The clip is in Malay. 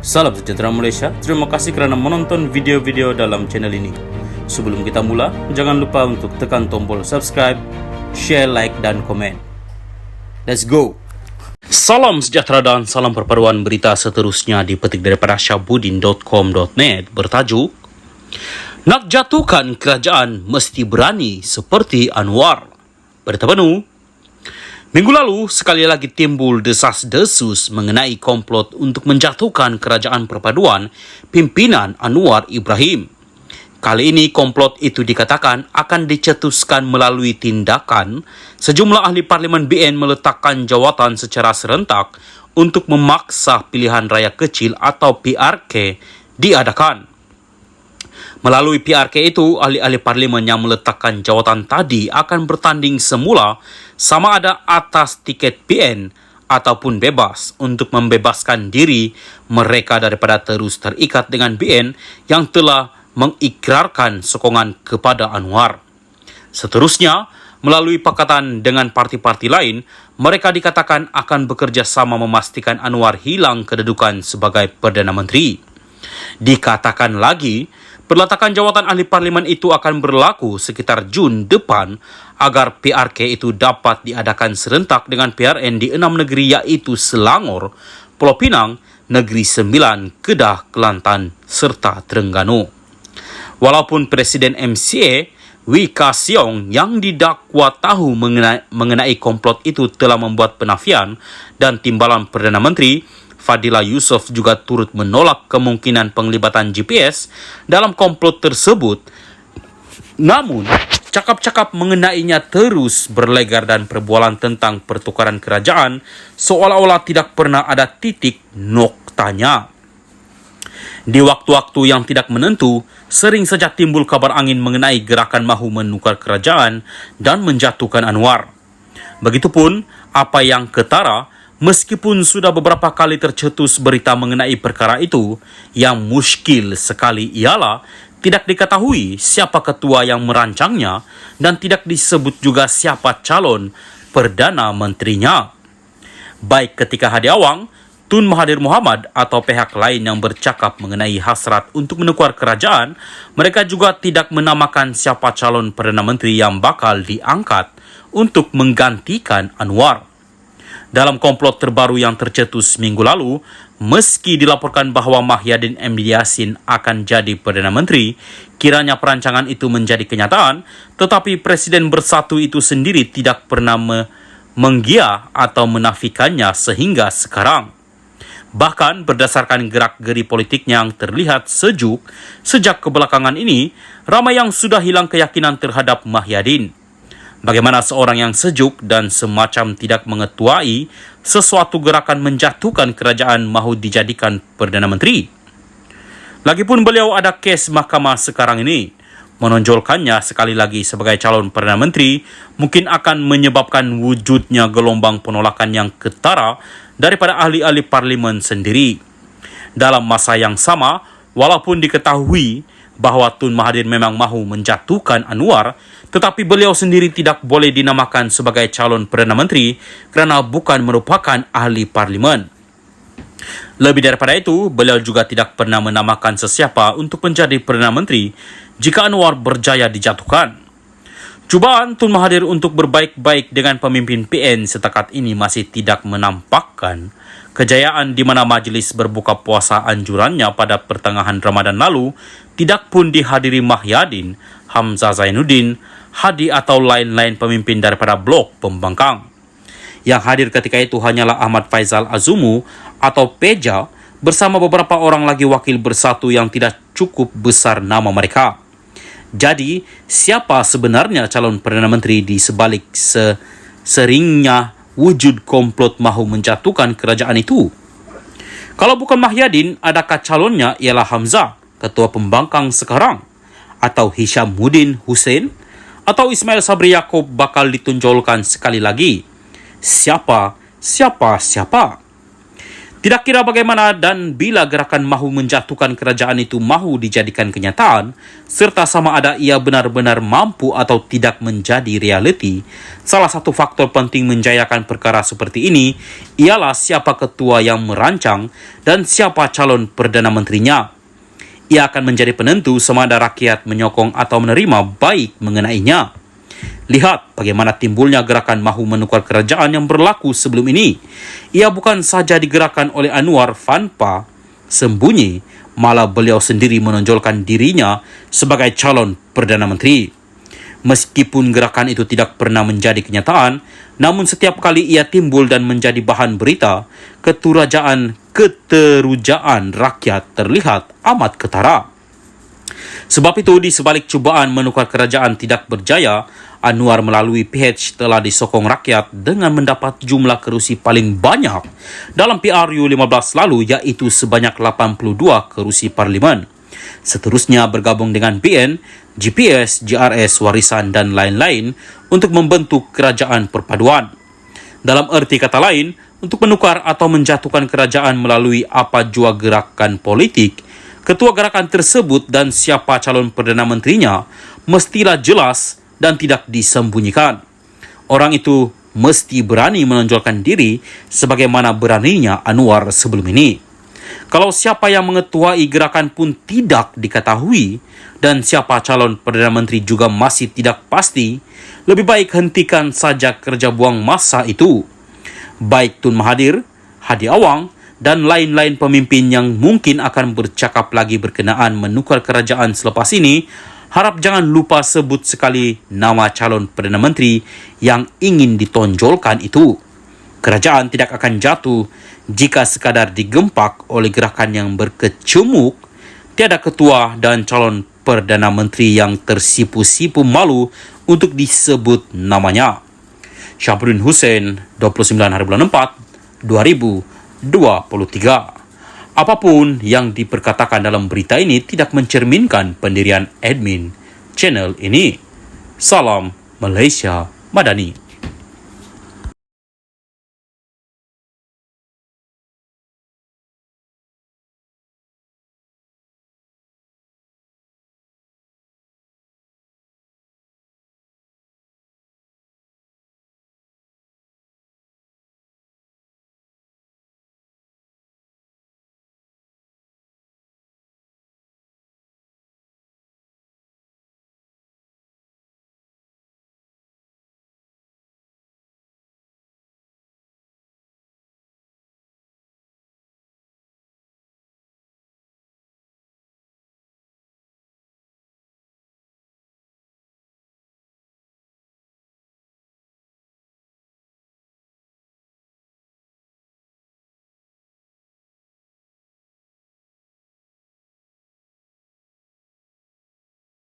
Salam sejahtera Malaysia, terima kasih kerana menonton video-video dalam channel ini. Sebelum kita mula, jangan lupa untuk tekan tombol subscribe, share, like dan komen. Let's go! Salam sejahtera dan salam perpaduan. Berita seterusnya dipetik daripada syahbudin.com.net bertajuk Nak jatuhkan kerajaan mesti berani seperti Anwar. Berita penuh. Minggu lalu, sekali lagi timbul desas-desus mengenai komplot untuk menjatuhkan kerajaan perpaduan pimpinan Anwar Ibrahim. Kali ini komplot itu dikatakan akan dicetuskan melalui tindakan sejumlah ahli Parlimen BN meletakkan jawatan secara serentak untuk memaksa pilihan raya kecil atau PRK diadakan. Melalui PRK itu, ahli-ahli parlimen yang meletakkan jawatan tadi akan bertanding semula sama ada atas tiket PN ataupun bebas untuk membebaskan diri mereka daripada terus terikat dengan BN yang telah mengikrarkan sokongan kepada Anwar. Seterusnya, melalui pakatan dengan parti-parti lain, mereka dikatakan akan bekerja sama memastikan Anwar hilang kedudukan sebagai Perdana Menteri. Dikatakan lagi, peletakan jawatan ahli parlimen itu akan berlaku sekitar Jun depan agar PRK itu dapat diadakan serentak dengan PRN di 6 negeri iaitu Selangor, Pulau Pinang, Negeri Sembilan, Kedah, Kelantan serta Terengganu. Walaupun Presiden MCA Wee Ka Siong yang didakwa tahu mengenai komplot itu telah membuat penafian dan timbalan Perdana Menteri, Fadila Yusof juga turut menolak kemungkinan penglibatan GPS dalam komplot tersebut. Namun, cakap-cakap mengenainya terus berlegar dan perbualan tentang pertukaran kerajaan seolah-olah tidak pernah ada titik noktanya. Di waktu-waktu yang tidak menentu, sering saja timbul kabar angin mengenai gerakan mahu menukar kerajaan dan menjatuhkan Anwar. Begitupun apa yang ketara, meskipun sudah beberapa kali tercetus berita mengenai perkara itu, yang muskil sekali ialah tidak diketahui siapa ketua yang merancangnya dan tidak disebut juga siapa calon Perdana Menterinya. Baik ketika Hadi Awang, Tun Mahathir Mohamad atau pihak lain yang bercakap mengenai hasrat untuk menukar kerajaan, mereka juga tidak menamakan siapa calon Perdana Menteri yang bakal diangkat untuk menggantikan Anwar. Dalam komplot terbaru yang tercetus minggu lalu, meski dilaporkan bahawa Mahyadin M.D. Yassin akan jadi Perdana Menteri, kiranya perancangan itu menjadi kenyataan, tetapi Presiden Bersatu itu sendiri tidak pernah mengia atau menafikannya sehingga sekarang. Bahkan berdasarkan gerak-geri politiknya yang terlihat sejuk sejak kebelakangan ini, ramai yang sudah hilang keyakinan terhadap Mahyadin. Bagaimana seorang yang sejuk dan semacam tidak mengetuai sesuatu gerakan menjatuhkan kerajaan mahu dijadikan Perdana Menteri? Lagipun beliau ada kes mahkamah sekarang ini, menonjolkannya sekali lagi sebagai calon Perdana Menteri mungkin akan menyebabkan wujudnya gelombang penolakan yang ketara daripada ahli-ahli parlimen sendiri. Dalam masa yang sama, walaupun diketahui bahawa Tun Mahathir memang mahu menjatuhkan Anwar, tetapi beliau sendiri tidak boleh dinamakan sebagai calon Perdana Menteri kerana bukan merupakan ahli parlimen. Lebih daripada itu, beliau juga tidak pernah menamakan sesiapa untuk menjadi Perdana Menteri jika Anwar berjaya dijatuhkan. Cubaan Tun Mahathir untuk berbaik-baik dengan pemimpin PN setakat ini masih tidak menampakkan kejayaan di mana majlis berbuka puasa anjurannya pada pertengahan Ramadan lalu tidak pun dihadiri Mahyadin, Hamzah Zainuddin, Hadi atau lain-lain pemimpin daripada blok pembangkang. Yang hadir ketika itu hanyalah Ahmad Faizal Azumu atau Peja bersama beberapa orang lagi wakil Bersatu yang tidak cukup besar nama mereka. Jadi, siapa sebenarnya calon Perdana Menteri di sebalik seringnya wujud komplot mahu menjatuhkan kerajaan itu? Kalau bukan Mahyadin, adakah calonnya ialah Hamzah, ketua pembangkang sekarang? Atau Hishamuddin Hussein? Atau Ismail Sabri Yaakob bakal ditunjolkan sekali lagi? Siapa? Tidak kira bagaimana dan bila gerakan mahu menjatuhkan kerajaan itu mahu dijadikan kenyataan, serta sama ada ia benar-benar mampu atau tidak menjadi realiti, salah satu faktor penting menjayakan perkara seperti ini ialah siapa ketua yang merancang dan siapa calon Perdana Menterinya. Ia akan menjadi penentu sama ada rakyat menyokong atau menerima baik mengenainya. Lihat bagaimana timbulnya gerakan mahu menukar kerajaan yang berlaku sebelum ini. Ia bukan saja digerakkan oleh Anwar tanpa sembunyi, malah beliau sendiri menonjolkan dirinya sebagai calon Perdana Menteri. Meskipun gerakan itu tidak pernah menjadi kenyataan, namun setiap kali ia timbul dan menjadi bahan berita, keterujaan rakyat terlihat amat ketara. Sebab itu, di sebalik cubaan menukar kerajaan tidak berjaya, Anwar melalui PH telah disokong rakyat dengan mendapat jumlah kerusi paling banyak dalam PRU 15 lalu, yaitu sebanyak 82 kerusi parlimen. Seterusnya bergabung dengan BN, GPS, GRS, Warisan dan lain-lain untuk membentuk kerajaan perpaduan. Dalam erti kata lain, untuk menukar atau menjatuhkan kerajaan melalui apa jua gerakan politik, ketua gerakan tersebut dan siapa calon Perdana Menterinya mestilah jelas dan tidak disembunyikan. Orang itu mesti berani menonjolkan diri sebagaimana beraninya Anwar sebelum ini. Kalau siapa yang mengetuai gerakan pun tidak diketahui dan siapa calon Perdana Menteri juga masih tidak pasti, lebih baik hentikan saja kerja buang masa itu. Baik Tun Mahathir, Hadi Awang, dan lain-lain pemimpin yang mungkin akan bercakap lagi berkenaan menukar kerajaan selepas ini, harap jangan lupa sebut sekali nama calon Perdana Menteri yang ingin ditonjolkan itu. Kerajaan tidak akan jatuh jika sekadar digempak oleh gerakan yang berkecamuk, tiada ketua dan calon Perdana Menteri yang tersipu-sipu malu untuk disebut namanya. Syafruddin Hussein, 29 hari bulan 4, 2023. Apapun yang diperkatakan dalam berita ini tidak mencerminkan pendirian admin channel ini. Salam Malaysia Madani.